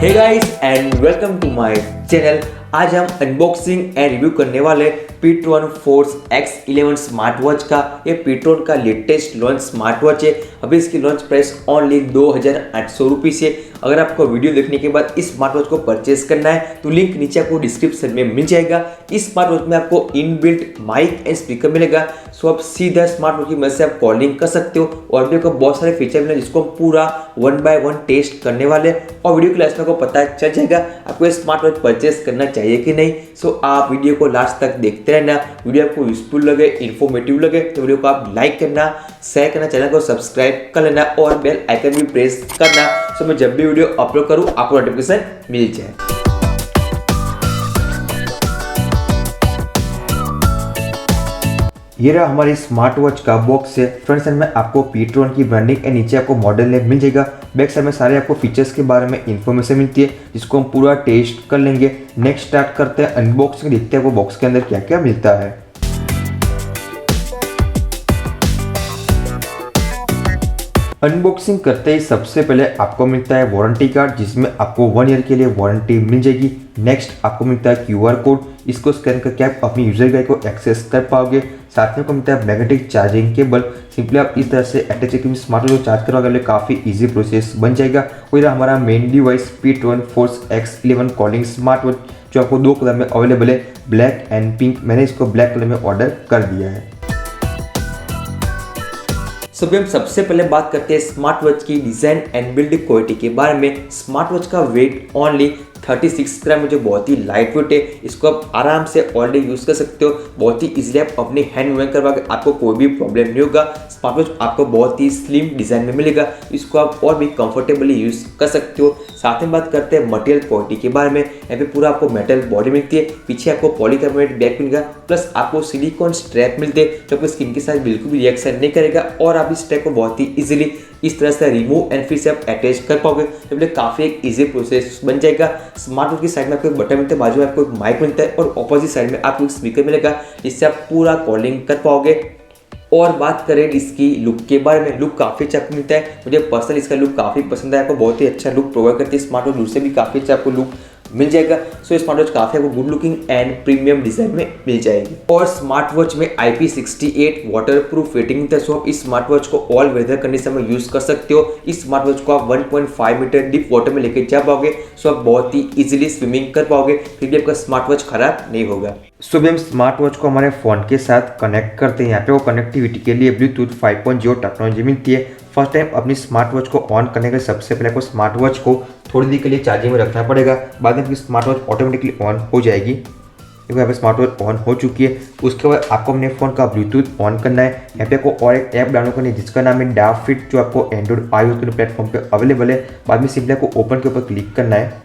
Hey guys and welcome to my channel. आज हम unboxing and review करने वाले pTron force X11 smart watch का। ये pTron का लेटेस्ट लॉन्च स्मार्ट वॉच है। अभी इसकी लॉन्च प्राइस ओनली 2800 रुपीज़ है। अगर आपको वीडियो देखने के बाद इस स्मार्ट वॉच को परचेस करना है तो लिंक नीचे आपको डिस्क्रिप्शन में मिल जाएगा। इस स्मार्ट वॉच में आपको इनबिल्ट माइक एंड स्पीकर मिलेगा, सो आप सीधा स्मार्ट वॉच की मदद से आप कॉलिंग कर सकते हो और भी आपको बहुत सारे फीचर मिले जिसको हम पूरा 1 बाय 1 टेस्ट करने वाले और वीडियो के लास्ट में आपको पता चल जाएगा आपको ये स्मार्ट वॉच परचेस करना चाहिए कि नहीं। सो आप वीडियो को लास्ट तक देखते रहना। वीडियो आपको यूजफुल लगे, इन्फॉर्मेटिव लगे तो वीडियो को आप लाइक करना, शेयर करना, चैनल को सब्सक्राइब कर लेना और बेल आइकन भी प्रेस करना, सो मैं जब भी वीडियो अपलोड करूँ आपको नोटिफिकेशन मिल जाए। ये रहा हमारी स्मार्ट वॉच का बॉक्स है। फ्रंट साइड में आपको pTron की ब्रांडिंग एंड नीचे आपको मॉडल नेम मिल जाएगा। बैक साइड में सारे आपको फीचर्स के बारे में इंफॉर्मेशन मिलती है जिसको हम पूरा टेस्ट कर लेंगे। नेक्स्ट स्टार्ट करते हैं अनबॉक्सिंग, देखते हैं वो बॉक्स के अंदर क्या क्या मिलता है। अनबॉक्सिंग करते ही सबसे पहले आपको मिलता है वारंटी कार्ड जिसमें आपको 1 ईयर के लिए वारंटी मिल जाएगी। नेक्स्ट आपको मिलता है QR कोड, इसको स्कैन करके आप अपनी यूजर गाइड को एक्सेस कर पाओगे। साथ में आपको मिलता है मैग्नेटिक चार्जिंग केबल। सिंपली आप इस तरह से अटैच करके स्मार्ट वॉच चार्ज करवाओगे, काफ़ी इजी प्रोसेस बन जाएगा। वही हमारा main device pTron force X11 calling smart watch जो आपको 2 कलर में अवेलेबल है, ब्लैक एंड पिंक। मैंने इसको ब्लैक कलर में ऑर्डर कर दिया है। सभी हम सबसे पहले बात करते हैं स्मार्ट वॉच की डिजाइन एंड बिल्ड क्वालिटी के बारे में। स्मार्ट वॉच का वेट ओनली 36 ग्राम है जो बहुत ही लाइट वेट है। इसको आप आराम से ऑलरेडी यूज कर सकते हो, बहुत ही इजीली आप अपने हैंड मूवमेंट करवा के आपको कोई भी प्रॉब्लम नहीं होगा। स्मार्ट वॉच आपको बहुत ही स्लिम डिजाइन में मिलेगा, इसको आप और भी कंफर्टेबली यूज कर सकते हो। साथ में बात करते हैं मटेरियल क्वालिटी के बारे में। यहाँ पे पूरा आपको मेटल बॉडी मिलती है, पीछे आपको पॉलीकार्बोनेट बैक मिलेगा, प्लस आपको सिलिकॉन स्ट्रैप मिलते हैं जो आपको स्किन के साथ बिल्कुल भी रिएक्शन नहीं करेगा और आप इस स्ट्रैप को बहुत ही इजीली इस तरह से रिमूव एंड फिर से आप अटैच कर पाओगे, तो काफी एक इजी प्रोसेस बन जाएगा। स्मार्ट वॉच की साइड में आपको एक बटन मिलता है, बाजू में आपको एक माइक मिलता है और ऑपोजिट साइड में आपको एक स्पीकर मिलेगा जिससे आप पूरा कॉलिंग कर पाओगे। और बात करें इसकी लुक के बारे में, लुक काफ़ी अच्छा मिलता है। मुझे पर्सनली इसका लुक काफ़ी पसंद है, आपको बहुत ही अच्छा लुक प्रोवाइड करती है। स्मार्ट वॉच दूर से भी काफ़ी अच्छा आपको लुक मिल जाएगा। सो स्मार्ट वॉच काफ़ी आपको good looking and premium design में मिल जाएगी। और स्मार्ट वॉच में IP68 वाटर प्रूफ रेटिंग मिलता है। सो आप इस स्मार्ट वॉच को ऑल वेदर कंडीशन में यूज कर सकते हो। इस स्मार्ट वॉच को आप 1.5 मीटर डीप वाटर में लेके जा पाओगे, सो आप बहुत ही इजीली स्विमिंग कर पाओगे, फिर भी आपका स्मार्ट वॉच खराब नहीं होगा। सो भी हम स्मार्ट वॉच को हमारे फ़ोन के साथ कनेक्ट करते हैं। यहाँ पे वो कनेक्टिविटी के लिए ब्लूटूथ 5.0 टेक्नोलॉजी मिलती है। फर्स्ट टाइम अपनी स्मार्ट वॉच को ऑन करने के सबसे पहले आपको स्मार्ट वॉच को थोड़ी देर के लिए चार्जिंग में रखना पड़ेगा, बाद में आपकी स्मार्ट वॉच ऑटोमेटिकली ऑन हो जाएगी। देखो यहाँ पे स्मार्ट वॉच ऑन हो चुकी है। उसके बाद आपको अपने फ़ोन का ब्लूटूथ ऑन करना है। यहाँ पे आपको और एक ऐप डाउनलोड करनी है जिसका नाम है डाफिट, जो आपको एंड्रॉइड iOS के प्लेटफॉर्म पे अवेलेबल है। बाद में सिंपली आपको ओपन के ऊपर क्लिक करना है।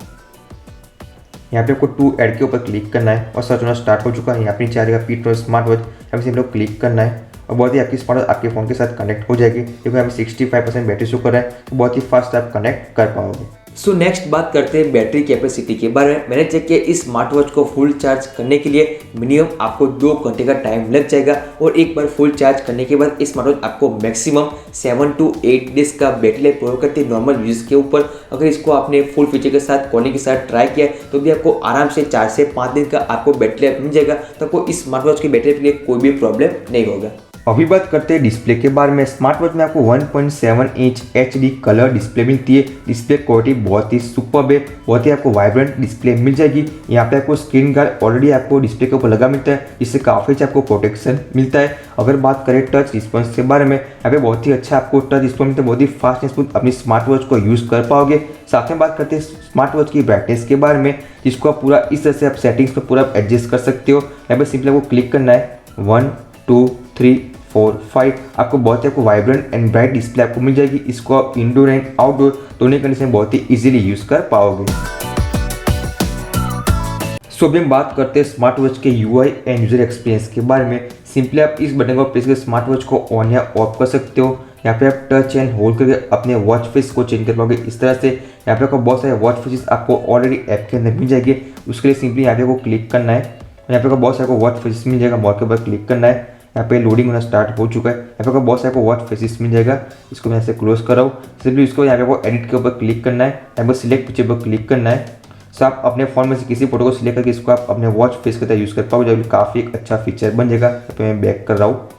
यहाँ पे आपको टू ऐड के ऊपर क्लिक करना है और सर्च होना स्टार्ट हो चुका है। यहाँ पे नीचे आ जाएगा pTron स्मार्ट वॉच, यहाँ पे सिंपली क्लिक करना है और बहुत ही आपकी स्मार्ट वॉच आपके फ़ोन के साथ कनेक्ट हो जाएगी। देखो यहाँ पे 65% बैटरी शो कर रहा है, तो बहुत ही फास्ट आप कनेक्ट कर पाओगे। सो नेक्स्ट बात करते हैं बैटरी कैपेसिटी के बारे में। मैंने चेक किया इस स्मार्ट वॉच को फुल चार्ज करने के लिए मिनिमम आपको 2 घंटे का टाइम लग जाएगा और एक बार फुल चार्ज करने के बाद इस स्मार्ट वॉच आपको मैक्सिमम 7 to 8 डेज का बैटरी लाइफ प्रोवाइड करती है नॉर्मल यूज के ऊपर। अगर इसको आपने फुल फीचर के साथ कॉलिंग के साथ ट्राई किया तो भी आपको आराम से 4 से 5 दिन का आपको बैटरी लाइफ मिल जाएगा, तो आपको इस स्मार्ट वॉच की बैटरी के लिए कोई भी प्रॉब्लम नहीं होगा। अभी बात करते हैं डिस्प्ले के बारे में। स्मार्ट वॉच में आपको 1.7 इंच HD कलर डिस्प्ले मिलती है। डिस्प्ले क्वालिटी बहुत ही सुपर्ब है, बहुत ही आपको वाइब्रेंट डिस्प्ले मिल जाएगी। यहाँ पे आपको स्क्रीन गार्ड ऑलरेडी आपको डिस्प्ले के ऊपर लगा मिलता है, जिससे काफ़ी अच्छा आपको प्रोटेक्शन मिलता है। अगर बात करें टच रिस्पॉन्स के बारे में, यहाँ पे बहुत ही अच्छा आपको टच रिस्पॉन्स मिलता है, बहुत ही फास्ट एंड स्मूथ अपनी स्मार्ट वॉच को यूज़ कर पाओगे। साथ में बात करते हैं स्मार्ट वॉच की ब्राइटनेस के बारे में, जिसको आप पूरा इस तरह से आप सेटिंग्स पर पूरा एडजस्ट कर सकते हो। यहाँ पे सिंपली आपको क्लिक करना है 1 2 3 4 5, आपको बहुत ही आपको वाइब्रेंट एंड ब्राइट डिस्प्ले आपको मिल जाएगी। इसको आप इंडोर एंड आउटडोर दोनों कंडीशन बहुत ही इजीली यूज कर पाओगे। सो अभी हम बात करते हैं स्मार्ट वॉच के UI एंड यूजर एक्सपीरियंस के बारे में। सिंपली आप इस बटन को प्रेस करके स्मार्ट वॉच को ऑन या ऑफ कर सकते हो। यहाँ पे आप टच एंड होल्ड करके अपने वॉच फेस को चेंज कर पाओगे इस तरह से। यहाँ पे आपको बहुत सारे वॉच फेसेस आपको ऑलरेडी ऐप के अंदर मिल जाएंगे। उसके लिए सिंपली यहाँ पे को क्लिक करना है, यहाँ पे बहुत सारे वॉच फेसेस मिल जाएगा, मॉल के ऊपर क्लिक करना है। यहाँ पे लोडिंग होना स्टार्ट हो चुका है। यहाँ पे बहुत सारे आपको वॉच फेसेस मिल जाएगा। इसको मैं ऐसे क्लोज कर रहा हूँ। सिंपली इसको यहाँ पे आपको एडिट के ऊपर क्लिक करना है, यहाँ पर सिलेक्ट पिक्चर पर क्लिक करना है। सो आप अपने फ़ोन में से किसी फोटो को सिलेक्ट करके इसको आप अपने वॉच फेस के तरह यूज़ कर पाओगे, जब काफ़ी एक अच्छा फीचर बन जाएगा। यहाँ पे मैं बैक कर रहा हूँ।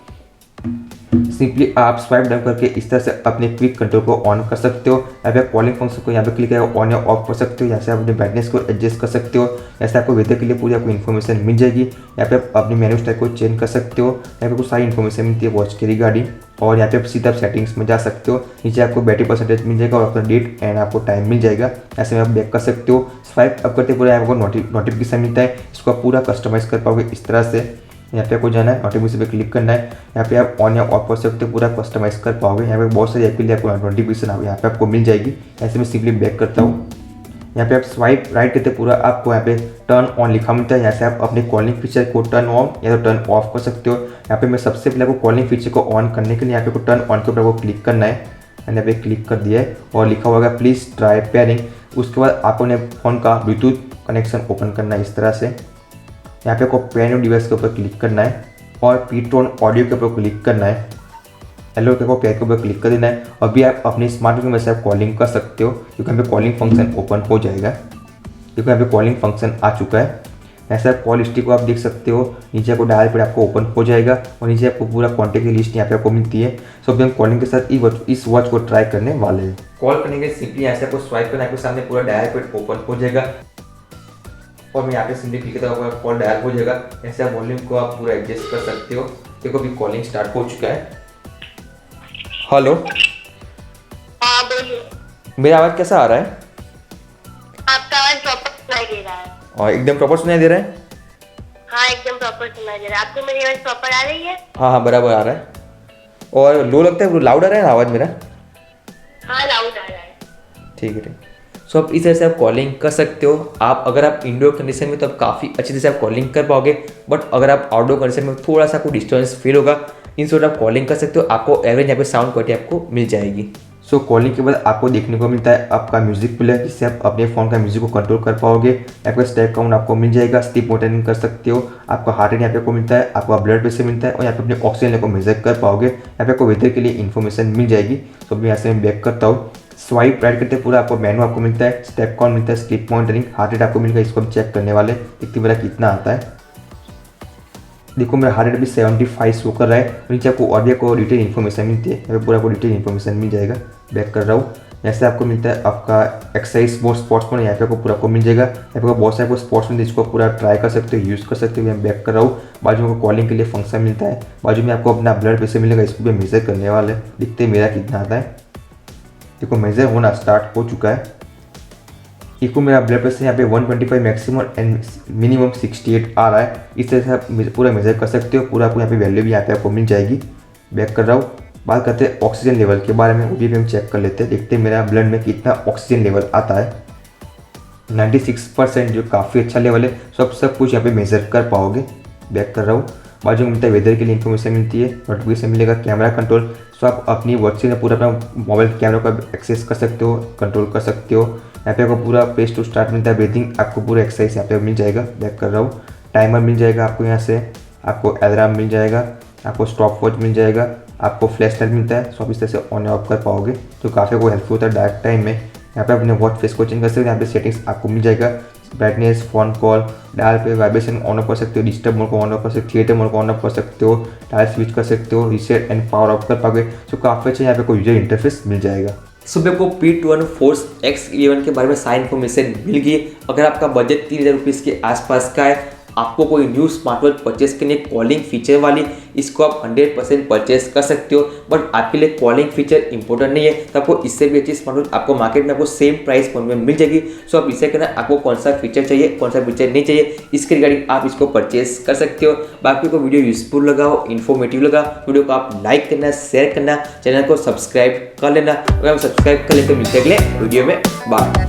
सिंपली आप स्वाइप डाउन करके इस तरह से अपने क्विक कंट्रोल को ऑन कर सकते हो। यहाँ पे कॉलिंग फंक्शन को यहाँ पे क्लिक करके ऑन या ऑफ कर सकते हो। यहाँ से आप अपने ब्राइटनेस को एडजस्ट कर सकते हो। ऐसे आपको वेदर के लिए पूरी आपको इन्फॉर्मेशन मिल जाएगी। यहाँ पे आप अपनी मेन्यू स्टाइल को चेंज कर सकते हो। यहाँ पे कुछ सारी इन्फॉर्मेशन मिलती है वॉच के रिगार्डिंग। और यहाँ पे आप सीधा सेटिंग्स में जा सकते हो। नीचे आपको बैटरी परसेंटेज मिल जाएगा और आपका डेट एंड आपको टाइम मिल जाएगा। ऐसे में आप बैक कर सकते हो। स्वाइप अप करते पूरा आपको नोटिफिकेशन मिलता है। इसको आप पूरा कस्टमाइज कर पाओगे इस तरह से। यहाँ पे आपको जाना है, नोटिफिकेशन पे क्लिक करना है। यहाँ पे आप ऑन या ऑफ कर सकते हो, पूरा कस्टमाइज कर पाओगे। यहाँ पे बहुत सारी ऐप के लिए आपको नोटिफिकेशन यहाँ पे आपको मिल जाएगी। ऐसे में सिंपली बैक करता हूँ। यहाँ पे आप स्वाइप राइट करते पूरा आपको यहाँ पे टर्न ऑन लिखा मिलता है। यहाँ से आप अपने कॉलिंग फीचर को टर्न ऑन या तो टर्न ऑफ कर सकते हो। यहाँ पे मैं सबसे पहले आपको कॉलिंग फीचर को ऑन करने के लिए यहाँ पे टर्न ऑन के ऊपर आपको क्लिक करना है। मैंने यहाँ पे क्लिक कर दिया है और लिखा होगा प्लीज़ ट्राई पेयरिंग। उसके बाद आपको अपने फ़ोन का ब्लूटूथ कनेक्शन ओपन करना है इस तरह से। यहाँ पे आपको पेन डिवाइस के ऊपर क्लिक करना है और pTron ऑडियो के ऊपर क्लिक करना है। हेलो के ऊपर पेयर के ऊपर क्लिक कर देना है। अभी आप अपने स्मार्टफोन में से आप कॉलिंग कर सकते हो, क्योंकि यहाँ पे कॉलिंग फंक्शन ओपन हो जाएगा, क्योंकि यहाँ पे कॉलिंग फंक्शन आ चुका है। ऐसा कॉल हिस्ट्री को आप देख सकते हो। नीचे आपको डायल पर आपको ओपन हो जाएगा और नीचे आपको पूरा कॉन्टैक्ट की लिस्ट यहाँ पे आपको मिलती है। सो अभी हम कॉलिंग के साथ इस वॉच को ट्राई करने वाले हैं। कॉल करने के सिंपली ऐसे आपको स्वाइप करना, आपके सामने पूरा डायल पर ओपन हो जाएगा और मैं यहाँ पे सिंपली क्लिक करता हूँ, कॉल डायल हो जाएगा। ऐसे आप वॉल्यूम को आप पूरा एडजस्ट कर सकते हो। देखो अभी कॉलिंग स्टार्ट हो चुका है। हेलो, हाँ बोलिए। मेरा आवाज़ कैसा आ रहा है? आपका आवाज प्रॉपर सुनाई दे रहा है। और एकदम प्रॉपर सुनाई दे रहा है? हाँ एकदम प्रॉपर सुनाई दे रहा है। आपको मेरी आवाज प्रॉपर आ रही है? हाँ बराबर आ रहा है। और लो लगता है, लाउड आ रहा है आवाज़ मेरा? हाँ लाउड आ रहा है। ठीक है। सो आप इस तरह से आप कॉलिंग कर सकते हो। आप अगर आप इंडोर कंडीशन में तो आप काफ़ी अच्छी तरह से आप कॉलिंग कर पाओगे, बट अगर आप आउटडोर कंडीशन में थोड़ा सा आपको डिस्टर्बेंस फील होगा। इन शॉर्ट आप कॉलिंग कर सकते हो। आपको एवरेज यहाँ पे साउंड क्वालिटी आपको मिल जाएगी। सो कॉलिंग के बाद आपको देखने को मिलता है आपका म्यूजिक प्लेयर, जिससे आप अपने फ़ोन का म्यूजिक को कंट्रोल कर पाओगे। यहाँ पे स्टेप काउंट आपको मिल जाएगा, स्लीप मॉनिटरिंग कर सकते हो। आपका हार्ट रेट यहाँ पे आपको मिलता है, आपका ब्लड प्रेशर मिलता है और यहाँ पे अपने ऑक्सीजन लेवल को मेजर कर पाओगे। यहाँ पे आपको वेदर के लिए इन्फॉर्मेशन मिल जाएगी। सो मैं यहाँ से बैक करता हूँ। स्वाइप राइट करते पूरा आपको मेनू आपको मिलता है, स्टेप काउंट मिलता है, स्लीप मॉनिटरिंग, हार्ट रेट आपको मिलेगा। इसको हम चेक करने वाले, देखते मेरा कितना आता है। देखो मेरा हार्ट रेट भी 75 शो कर रहा है। नीचे आपको और भी आपको डिटेल इन्फॉर्मेशन मिलती है। यहाँ पे पूरा आपको डिटेल इन्फॉर्मेशन मिल जाएगा। बैक कर रहा हूँ। जैसे आपको मिलता है आपका एक्सरसाइज मोड, स्पोर्ट्स मोड, यहाँ पे आपको पूरा आपको मिल जाएगा। यहाँ पे बहुत सारे स्पोर्ट्स में इसको पूरा ट्राई कर सकते हो, यूज़ कर सकते हो। मैं बैक कर रहा हूँ। बाजू में आपको कॉलिंग के लिए फंक्शन मिलता है। बाजू में आपको अपना ब्लड प्रेशर मिलेगा, इसको भी मेजर करने वाले, दिखते मेरा कितना आता है। देखो मेजर होना स्टार्ट हो चुका है। देखो मेरा ब्लड प्रेशर यहाँ पे 125 मैक्सिमम एंड मिनिमम 68 आ रहा है। इस तरह से आप पूरा मेजर कर सकते हो। पूरा आपको यहाँ पे वैल्यू भी यहाँ पे आपको मिल जाएगी। बैक कर रहा हूँ। बात करते हैं ऑक्सीजन लेवल के बारे में, वो भी हम चेक कर लेते हैं। देखते हैं मेरा ब्लड में कितना ऑक्सीजन लेवल आता है। 96%, जो काफ़ी अच्छा लेवल है। सब कुछ यहाँ पे मेजर कर पाओगे। बैक कर रहा हूँ। बाजू में मिलता है वेदर के लिए इन्फॉर्मेशन मिलती है, नोटिफिकेशन मिलेगा, कैमरा कंट्रोल। सो आप अपनी वॉच से पूरा अपना मोबाइल कैमरा का एक्सेस कर सकते हो, कंट्रोल कर सकते हो। यहाँ पे आपको पूरा प्लेस टू स्टार्ट मिलता है, ब्रीथिंग, आपको पूरा एक्सरसाइज यहाँ पे मिल जाएगा। बैक कर रहा हूँ। टाइमर मिल जाएगा आपको, यहाँ से आपको अलार्म मिल जाएगा, आपको स्टॉप वॉच मिल जाएगा, आपको फ्लैश लाइट मिलता है। सो आप इस तरह से ऑन ऑफ कर पाओगे, तो काफ़ी आपको हेल्पफुल होता है डार्क टाइम में। यहाँ पे अपने वॉच फेस को चेंज कर सकते हो। यहाँ पे सेटिंग्स आपको मिल जाएगा, ब्राइटनेस, फोन कॉल, डायल पे वाइब्रेशन ऑन ऑफ कर सकते हो, डिस्टर्ब मोड को ऑन ऑफ कर सकते हो, थिएटर मोड को ऑन ऑफ कर सकते हो, डायल स्विच कर सकते हो, रीसेट एंड पावर ऑफ कर पाओगे। सो काफ़ी अच्छा यहाँ पे कोई यूजर इंटरफेस मिल जाएगा। सो आपको pTron फोर्स X11 के बारे में सारी इन्फॉर्मेशन मिल गई। अगर आपका बजट 3000 रुपीज़ के आसपास का है, आपको कोई न्यू स्मार्ट वॉच परचेस करनी है कॉलिंग फीचर वाली, इसको आप 100% परचेस कर सकते हो। बट आपके लिए कॉलिंग फीचर इंपॉर्टेंट नहीं है, तो आपको इससे भी अच्छी स्मार्ट वॉच आपको मार्केट में आपको सेम प्राइस पॉइंट में मिल जाएगी। सो आप इसे करना, आपको कौन सा फीचर चाहिए, कौन सा फीचर नहीं चाहिए, इसके रिगार्डिंग आप इसको परचेस कर सकते हो। बाकी को वीडियो यूजफुल लगा हो, इन्फॉर्मेटिव लगा, वीडियो को आप लाइक करना, शेयर करना, चैनल को सब्सक्राइब कर लेना। अगर आप सब्सक्राइब कर लेते तो मिलते अगले वीडियो में। बाय।